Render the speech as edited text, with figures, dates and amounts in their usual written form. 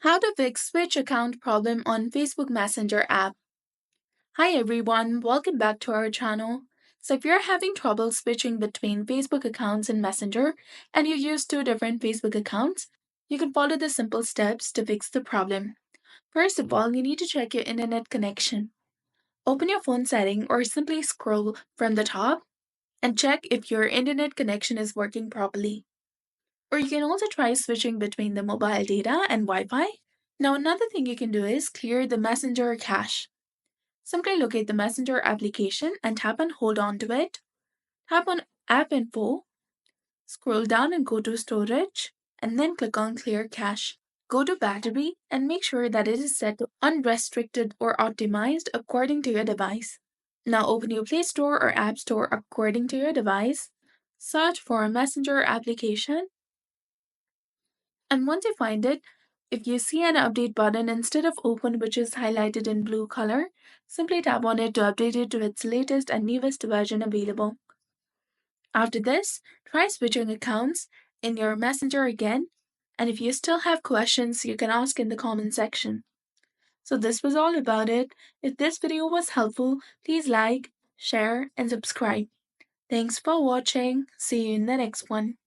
How to fix switch account problem on Facebook Messenger app. Hi everyone, welcome back to our channel. So if you're having trouble switching between Facebook accounts in Messenger and you use two different Facebook accounts, you can follow the simple steps to fix the problem. First of all, you need to check your internet connection. Open your phone setting or simply scroll from the top and check if your internet connection is working properly. Or you can also try switching between the mobile data and Wi-Fi. Now, another thing you can do is clear the Messenger cache. Simply locate the Messenger application and tap and hold on to it. Tap on App Info, scroll down and go to Storage, and then click on Clear Cache. Go to Battery and make sure that it is set to unrestricted or optimized according to your device. Now open your Play Store or App Store according to your device. Search for a Messenger application, and once you find it, if you see an update button instead of open, which is highlighted in blue color, simply tap on it to update it to its latest and newest version available. After this, try switching accounts in your Messenger again, and if you still have questions, you can ask in the comment section. So this was all about it. If this video was helpful, please like, share, and subscribe. Thanks for watching. See you in the next one.